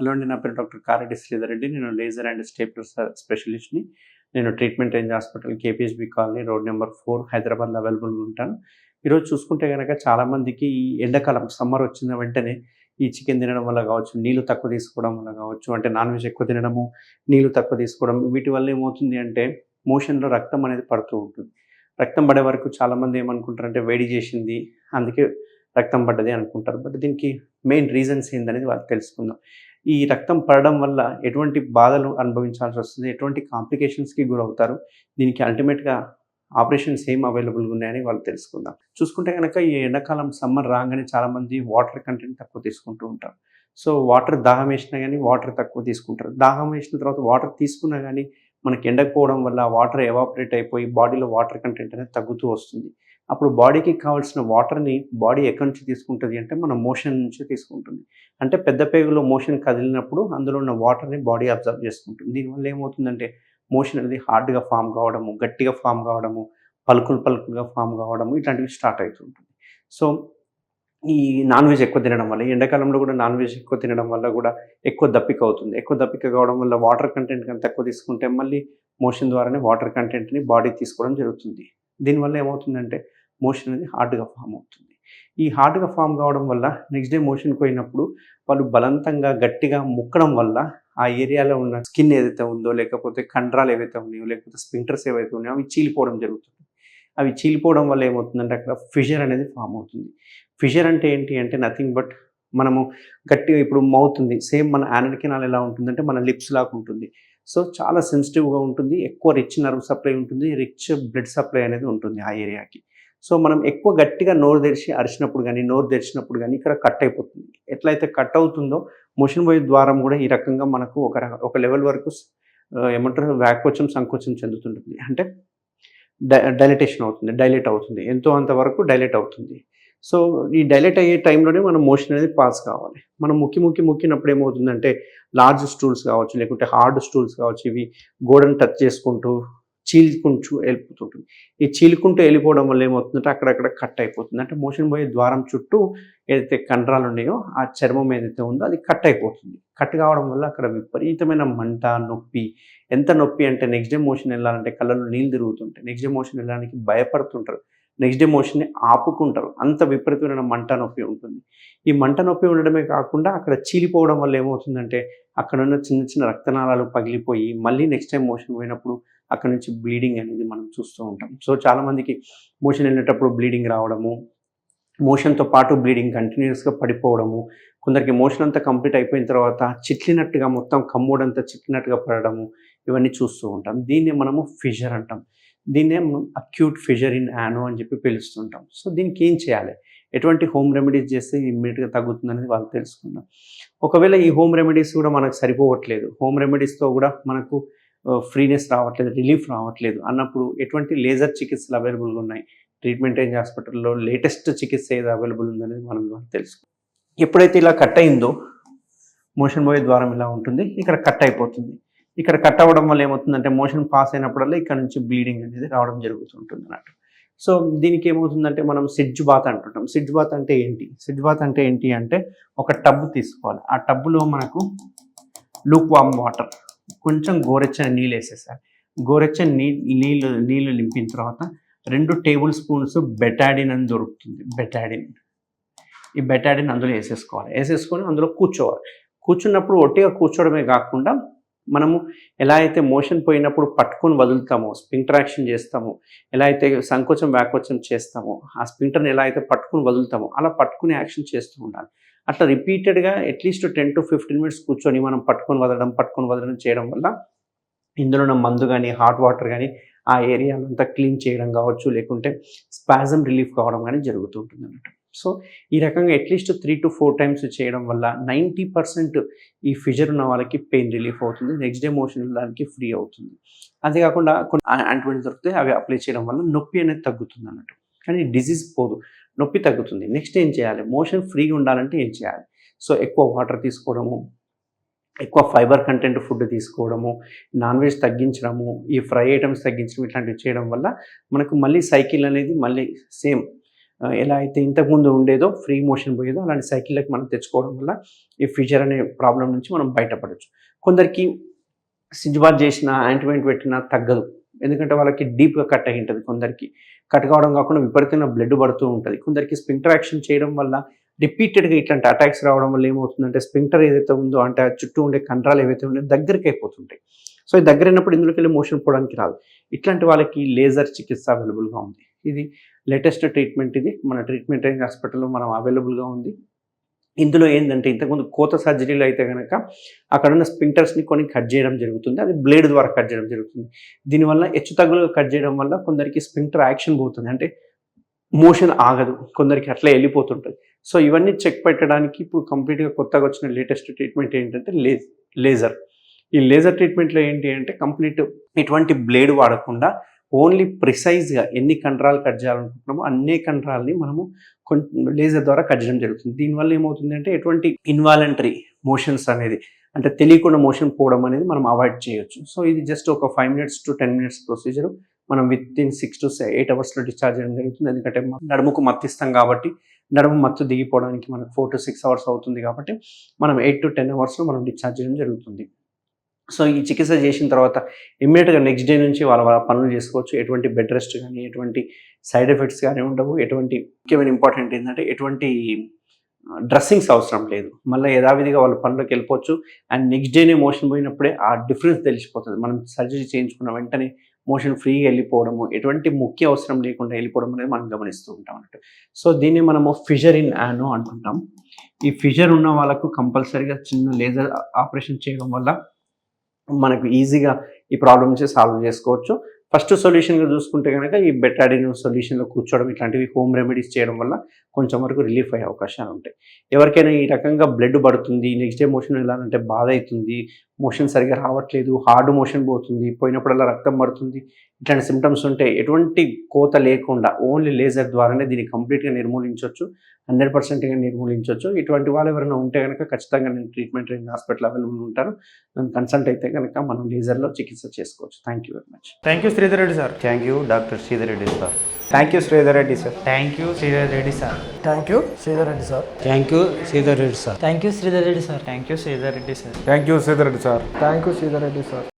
Hello అండి. నా పేరు డాక్టర్ కారెడ్డి శ్రీధర్ రెడ్డి. నేను లేజర్ అండ్ స్టేప్లర్ స్పెషలిస్ట్‌ని. నేను treatment range hospital KPHB colony road number 4 హైదరాబాద్‌లో అవైలబుల్‌గా ఉంటాను. ఈరోజు చూసుకుంటే గనక చాలామందికి ఈ ఎండాకాలం సమ్మర్ వచ్చిన వెంటనే ఈ చికెన్ తినడం వల్ల కావచ్చు, నీళ్ళు తక్కువ తీసుకోవడం వల్ల కావచ్చు, అంటే నాన్ వెజ్ ఎక్కువ తినడము, నీళ్ళు తక్కువ తీసుకోవడం వీటి వల్ల ఏమవుతుంది అంటే మోషన్‌లో రక్తం అనేది పడుతూ ఉంటుంది. రక్తం పడే వరకు చాలామంది ఏమనుకుంటారంటే వేడి చేసింది, అందుకే రక్తం పడ్డది అనుకుంటారు. బట్ దీనికి మెయిన్ రీజన్స్ ఏందనేది వాళ్ళు తెలుసుకుందాం. ఈ రక్తం పడడం వల్ల ఎటువంటి బాధలు అనుభవించాల్సొస్తుంది, ఎటువంటి కాంప్లికేషన్స్‌కి గురవుతారు, దీనికి అల్టిమేట్‌గా ఆపరేషన్స్ ఏం అవైలబుల్‌గా ఉన్నాయని వాళ్ళు తెలుసుకుందాం. చూసుకుంటే గనక ఈ ఎండాకాలం సమ్మర్ రాంగానే చాలామంది వాటర్ కంటెంట్ తక్కువ తీసుకుంటూ ఉంటారు. సో, వాటర్ దాహం వేసినా గానీ వాటర్ తక్కువ తీసుకుంటారు. దాహం వేసిన తర్వాత వాటర్ తీసుకున్నా గానీ మనకి ఎండకపోవడం వల్ల వాటర్ ఎవాపరేట్ అయిపోయి బాడీలో వాటర్ కంటెంట్ అనేది తగ్గుతూ వస్తుంది. అప్పుడు బాడీకి కావాల్సిన వాటర్‌ని బాడీ ఎక్కడి నుంచి తీసుకుంటది అంటే మన మోషన్ నుంచి తీసుకుంటుంది. అంటే పెద్ద పేగులో మోషన్ కదిలినప్పుడు అందులో ఉన్న వాటర్‌ని బాడీ అబ్జర్వ్ చేసుకుంటుంది. దీనివల్ల ఏమవుతుందంటే మోషన్ అనేది హార్డ్‌గా ఫార్మ్ కావడము, గట్టిగా ఫార్మ్ కావడము, పలుకులుగా ఫార్మ్ కావడము ఇట్లాంటివి స్టార్ట్ అయితుంటుంది. సో, ఈ నాన్ వెజ్ ఎక్కువ తినడం వల్ల, ఈ ఎండాకాలంలో కూడా నాన్ వెజ్ ఎక్కువ తినడం వల్ల కూడా ఎక్కువ దప్పిక అవుతుంది. ఎక్కువ దప్పిక కావడం వల్ల వాటర్ కంటెంట్ కనుక తక్కువ తీసుకుంటే మళ్ళీ మోషన్ ద్వారానే వాటర్ కంటెంట్‌ని బాడీ తీసుకోవడం జరుగుతుంది. దీనివల్ల ఏమవుతుందంటే మోషన్ అనేది హార్డ్‌గా ఫార్మ్ అవుతుంది. ఈ హార్డ్‌గా ఫార్మ్ కావడం వల్ల నెక్స్ట్ డే మోషన్‌కి పోయినప్పుడు వాళ్ళు బలవంతంగా గట్టిగా ముక్కడం వల్ల ఆ ఏరియాలో ఉన్న స్కిన్ ఏదైతే ఉందో, లేకపోతే కండరాలు ఏవైతే ఉన్నాయో, లేకపోతే స్ఫింక్టర్స్ ఏవైతే ఉన్నాయో అవి చీలిపోవడం జరుగుతుంది. అవి చీలిపోవడం వల్ల ఏమవుతుందంటే అక్కడ ఫిషర్ అనేది ఫార్మ్ అవుతుంది. ఫిషర్ అంటే ఏంటి అంటే నథింగ్ బట్ మనము గట్టిగా ఇప్పుడు మౌత్ ఉంది. సేమ్ మన యానల్ కెనాల్ ఎలా ఉంటుందంటే మన లిప్స్ లాగా ఉంటుంది. సో, చాలా సెన్సిటివ్‌గా ఉంటుంది. ఎక్కువ రిచ్ నర్వ్ సప్లై ఉంటుంది. రిచ్ బ్లడ్ సప్లై అనేది ఉంటుంది ఆ ఏరియాకి. సో, మనం ఎక్కువ గట్టిగా నోరు తెరిచి అరిచినప్పుడు గానీ, నోరు తెరిచినప్పుడు గానీ ఇక్కడ కట్ అయిపోతుంది. ఎట్లయితే కట్ అవుతుందో మోషన్ పోయే ద్వారం గూడా ఈ రకంగా మనకు ఒక లెవెల్ వరకు ఏమంటారు వ్యాకోచం, సంకోచం చెందుతుంటుంది. అంటే డైలటేషన్ అవుతుంది. డైలేట్ అవుతుంది. ఎంతో అంత వరకు డైలేట్ అవుతుంది. సో, ఈ డైలేట్ అయ్యే టైంలోనే మనం మోషన్ అనేది పాస్ కావాలి. మనం ముక్కినప్పుడు ఏమవుతుందంటే లార్జ్ స్టూల్స్ కావచ్చు, లేకుంటే హార్డ్ స్టూల్స్ కావచ్చు, ఇవి గోడను టచ్ చేసుకుంటూ, చీల్చుకుంటూ వెళ్ళిపోతుంటుంది. ఈ చీలుకుంటూ వెళ్ళిపోవడం వల్ల ఏమవుతుందంటే అక్కడక్కడ కట్ అయిపోతుంది. అంటే మోషన్ పోయే ద్వారం చుట్టూ ఏదైతే కండరాలు ఉన్నాయో ఆ చర్మం ఏదైతే ఉందో అది కట్ అయిపోతుంది. కట్ కావడం వల్ల అక్కడ విపరీతమైన మంట, నొప్పి. ఎంత నొప్పి అంటే నెక్స్ట్ డే మోషన్ వెళ్ళాలంటే కళ్ళలో నీళ్ళు తిరుగుతుంటాయి. నెక్స్ట్ డే మోషన్ వెళ్ళడానికి భయపడుతుంటారు. Next day మోషన్‌ని ఆపుకుంటారు. అంత విపరీతమైన మంట నొప్పి ఉంటుంది. ఈ మంట నొప్పి ఉండడమే కాకుండా అక్కడ చీలిపోవడం వల్ల ఏమవుతుందంటే అక్కడున్న చిన్న చిన్న రక్తనాళాలు పగిలిపోయి మళ్ళీ నెక్స్ట్ టైమ్ మోషన్ పోయినప్పుడు అక్కడి నుంచి బ్లీడింగ్ అనేది మనం చూస్తూ ఉంటాం. సో, చాలామందికి మోషన్ వెళ్ళేటప్పుడు బ్లీడింగ్ రావడము, మోషన్‌తో పాటు బ్లీడింగ్ కంటిన్యూయస్‌గా పడిపోవడము, కొందరికి మోషన్ అంతా కంప్లీట్ అయిపోయిన తర్వాత చిట్లినట్టుగా మొత్తం కమ్మోడంతా చిట్లినట్టుగా పడడము, ఇవన్నీ చూస్తూ ఉంటాం. దీన్నే మనము ఫిషర్ అంటాం. దీన్నే మనం అక్యూట్ ఫిషర్ ఇన్ యానో అని చెప్పి పిలుస్తుంటాం. సో, దీనికి ఏం చేయాలి? ఎటువంటి హోమ్ రెమెడీస్ చేస్తే ఇమ్మీడియేట్‌గా తగ్గుతుందనేది వాళ్ళు తెలుసుకుందాం. ఒకవేళ ఈ హోమ్ రెమెడీస్ కూడా మనకు సరిపోవట్లేదు, హోమ్ రెమెడీస్‌తో కూడా మనకు ఫ్రీనెస్ రావట్లేదు, రిలీఫ్ రావట్లేదు అన్నప్పుడు ఎటువంటి లేజర్ చికిత్సలు అవైలబుల్‌గా ఉన్నాయి. ట్రీట్మెంట్ రేంజ్ హాస్పిటల్‌లో లేటెస్ట్ చికిత్స ఏది అవైలబుల్ ఉందనేది మనం తెలుసుకుందాం. ఎప్పుడైతే ఇలా కట్ అయిందో మోషన్ పోయే ద్వారం ఇలా ఉంటుంది. ఇక్కడ కట్ అయిపోతుంది. ఇక్కడ కట్ అవ్వడం వల్ల ఏమవుతుందంటే మోషన్ పాస్ అయినప్పుడల్లా ఇక్కడ నుంచి బ్లీడింగ్ అనేది రావడం జరుగుతుంటుంది అన్నట్టు. సో, దీనికి ఏమవుతుందంటే మనం సిడ్జ్ బాత్ అంటుంటాం. సిడ్జ్ బాత్ అంటే ఏంటి? సిడ్జ్ బాత్ అంటే ఏంటి అంటే ఒక టబ్ తీసుకోవాలి. ఆ టబ్‌లో మనకు లూక్ వార్మ్ వాటర్, కొంచెం గోరెచ్చని నీళ్ళేసేసాలి. గోరెచ్చని నీళ్ళు నింపిన తర్వాత 2 టేబుల్ స్పూన్స్ బెటాడిన్ అని దొరుకుతుంది. ఈ బెటాడిన్ అందులో ఏసేసుకోవాలి. ఏసేసుకొని అందులో కూర్చోవాలి. కూర్చున్నప్పుడు ఒట్టిగా కూర్చోవడమే కాకుండా మనము ఎలా అయితే మోషన్ పోయినప్పుడు పట్టుకొని వదులుతామో, స్పింక్టర్ యాక్షన్ చేస్తామో, ఎలా అయితే సంకోచం, వ్యాకోచం చేస్తామో, ఆ స్పింక్టర్‌ని ఎలా అయితే పట్టుకొని వదులుతామో అలా పట్టుకుని యాక్షన్ చేస్తూ ఉండాలి. అట్లా రిపీటెడ్‌గా అట్‌లీస్ట్ 10-15 మినిట్స్ కూర్చొని మనం పట్టుకొని వదలడం చేయడం వల్ల ఇందులో ఉన్న మందు గానీ, హాట్ వాటర్ గానీ ఆ ఏరియానంతా క్లీన్ చేయడం కావచ్చు, లేకుంటే స్పాజమ్ రిలీఫ్ కావడం గానీ జరుగుతూ ఉంటుందన్నట్టు. సో, ఈ రకంగా అట్‌లీస్ట్ 3-4 టైమ్స్ చేయడం వల్ల 90% ఈ ఫిషర్ ఉన్న వాళ్ళకి పెయిన్ రిలీఫ్ అవుతుంది. నెక్స్ట్ డే మోషన్ వెళ్ళడానికి ఫ్రీ అవుతుంది. అంతే కాకుండా కొన్ని యాంటీబయాటిక్స్ దొరుకుతాయి. అవి అప్లై చేయడం వల్ల నొప్పి అనేది తగ్గుతుందన్నట్టు. కానీ డిసీజ్ పోదు. నొప్పి తగ్గుతుంది. నెక్స్ట్ ఏం చేయాలి? మోషన్ ఫ్రీగా ఉండాలంటే ఏం చేయాలి? సో, ఎక్కువ వాటర్ తీసుకోవడము, ఎక్కువ ఫైబర్ కంటెంట్ ఫుడ్ తీసుకోవడము, నాన్ వెజ్ తగ్గించడము, ఈ ఫ్రై ఐటమ్స్ తగ్గించడం ఇట్లాంటివి చేయడం వల్ల మనకు మళ్ళీ సైకిల్ అనేది మళ్ళీ సేమ్ ఎలా అయితే ఇంతకుముందు ఉండేదో ఫ్రీ మోషన్ పోయేదో అలాంటి సైకిల్‌లోకి మనం తెచ్చుకోవడం వల్ల ఈ ఫిషర్ అనే ప్రాబ్లమ్ నుంచి మనం బయటపడొచ్చు. కొందరికి సిజ్ బాత్ చేసినా, ఆయింట్‌మెంట్ పెట్టినా తగ్గదు. ఎందుకంటే వాళ్ళకి డీప్‌గా కట్ అయ్యి ఉంటది. కొందరికి కట్ కావడం కాకుండా విపరీతంగా బ్లడ్ పడుతూ ఉంటది. కొందరికి స్ఫింక్టర్ యాక్షన్ చేయడం వల్ల రిపీటెడ్‌గా ఇట్లాంటి అటాక్స్ రావడం వల్ల ఏమవుతుందంటే స్ఫింక్టర్ ఏదైతే ఉందో అంటే ఆ చుట్టూ ఉండే కండరాలు ఏవైతే ఉన్నాయో దగ్గరికి అయిపోతుంటాయి. సో, ఈ దగ్గరైనప్పుడు ఇందులోకెళ్ళి మోషన్ పోవడానికి రాదు. ఇట్లాంటి వాళ్ళకి లేజర్ చికిత్స అవైలబుల్‌గా ఉంది. ఇది లేటెస్ట్ ట్రీట్మెంట్ ఇది. మన ట్రీట్మెంట్ రేంజ్ హాస్పిటల్‌లో మనం అవైలబుల్‌గా ఉంది. ఇందులో ఏందంటే ఇంతకుముందు కోత సర్జరీలో అయితే గనక అక్కడున్న స్ఫింక్టర్స్‌ని కొన్ని కట్ చేయడం జరుగుతుంది. అది బ్లేడ్ ద్వారా కట్ చేయడం జరుగుతుంది. దీనివల్ల హెచ్చుతగ్గులుగా కట్ చేయడం వల్ల కొందరికి స్ఫింక్టర్ యాక్షన్ పోతుంది. అంటే మోషన్ ఆగదు. కొందరికి అట్లే ఎళ్ళిపోతుంటది. సో, ఇవన్నీ చెక్ పెట్టడానికి ఇప్పుడు కంప్లీట్‌గా కొత్తగా వచ్చిన లేటెస్ట్ ట్రీట్మెంట్ ఏంటంటే లేజర్. ఈ లేజర్ ట్రీట్మెంట్‌లో ఏంటి అంటే కంప్లీట్ ఎటువంటి బ్లేడ్ వాడకుండా ఓన్లీ ప్రిసైజ్‌గా ఎన్ని కండరాలు కట్ చేయాలనుకుంటున్నామో అన్ని కండరాలని మనము లేజర్ ద్వారా కట్ చేయడం జరుగుతుంది. దీనివల్ల ఏమవుతుందంటే ఎటువంటి ఇన్వాలంటరీ మోషన్స్ అనేది అంటే తెలియకుండా మోషన్ పోవడం అనేది మనం అవాయిడ్ చేయొచ్చు. సో, ఇది జస్ట్ ఒక 5 మినిట్స్ టు 10 మినిట్స్ ప్రొసీజర్. మనం వితిన్ 6 to 8 అవర్స్‌లో డిశ్చార్జ్ చేయడం జరుగుతుంది. ఎందుకంటే నడుముకు మత్తిస్తాం కాబట్టి నడుము మత్తు దిగిపోవడానికి మనకు 4 to 6 అవర్స్ అవుతుంది కాబట్టి మనం 8 to 10 అవర్స్‌లో మనం డిశ్చార్జ్ చేయడం జరుగుతుంది. సో, ఈ చికిత్స చేసిన తర్వాత ఇమ్మీడియేట్‌గా నెక్స్ట్ డే నుంచి వాళ్ళ పనులు చేసుకోవచ్చు. ఎటువంటి బెడ్ రెస్ట్ గానీ, ఎటువంటి సైడ్ ఎఫెక్ట్స్ గానీ ఉండవు. ఎటువంటి ముఖ్యమైన ఇంపార్టెంట్ ఏంటంటే ఎటువంటి డ్రెస్సింగ్స్ అవసరం లేదు. మళ్ళీ యథావిధిగా వాళ్ళ పనులకు వెళ్ళిపోవచ్చు. అండ్ నెక్స్ట్ డేనే మోషన్ పోయినప్పుడే ఆ డిఫరెన్స్ తెలిసిపోతుంది. మనం సర్జరీ చేయించుకున్న వెంటనే మోషన్ ఫ్రీగా వెళ్ళిపోవడము, ఎటువంటి ముఖ్య అవసరం లేకుండా వెళ్ళిపోవడం అనేది మనం గమనిస్తూ ఉంటాం అన్నట్టు. సో, దీన్ని మనము ఫిషర్ ఇన్ యానో అంటుంటాం. ఈ ఫిషర్ ఉన్న వాళ్ళకు కంపల్సరీగా చిన్న లేజర్ ఆపరేషన్ చేయడం వల్ల మనకు ఈజీగా ఈ ప్రాబ్లమ్ నుంచి సాల్వ్ చేసుకోవచ్చు. ఫస్ట్ సొల్యూషన్‌గా చూసుకుంటే గనక ఈ బెటాడిన్ సొల్యూషన్‌లో కూర్చోవడం ఇట్లాంటివి హోమ్ రెమెడీస్ చేయడం వల్ల కొంచెం వరకు రిలీఫ్ అయ్యే అవకాశాలు ఉంటాయి. ఎవరికైనా ఈ రకంగా బ్లడ్ పడుతుంది, నెక్స్ట్ డే మోషన్ వెళ్ళాలంటే బాధ అవుతుంది, మోషన్ సరిగ్గా రావట్లేదు, హార్డ్ మోషన్ పోతుంది, పోయినప్పుడల్లా రక్తం పడుతుంది, ఇట్లాంటి సింప్టమ్స్ ఉంటే ఎటువంటి కోత లేకుండా ఓన్లీ లేజర్ ద్వారానే దీన్ని కంప్లీట్‌గా నిర్మూలించొచ్చు. 100% నిర్మూలించొచ్చు. ఇటువంటి వాళ్ళు ఎవరైనా ఉంటే గనక ఖచ్చితంగా నేను ట్రీట్మెంట్ రేంజ్ హాస్పిటల్ అవైలబుల్ ఉంటాను. నన్ను కన్సల్ట్ అయితే గనక మనం లేజర్‌లో చికిత్స చేసుకోవచ్చు. Thank you very much. Thank you Sridhar Reddy sir. Thank you doctor Sridhar Reddy sir. Thank you Sridhar Reddy sir. Thank you Sridhar Reddy sir. Thank you Sridhar Reddy sir. Thank you Sridhar Reddy sir. Thank you Sridhar Reddy sir. Thank you Sridhar Reddy sir. Thank you Sridhar Reddy sir. Thank you Sridhar Reddy sir.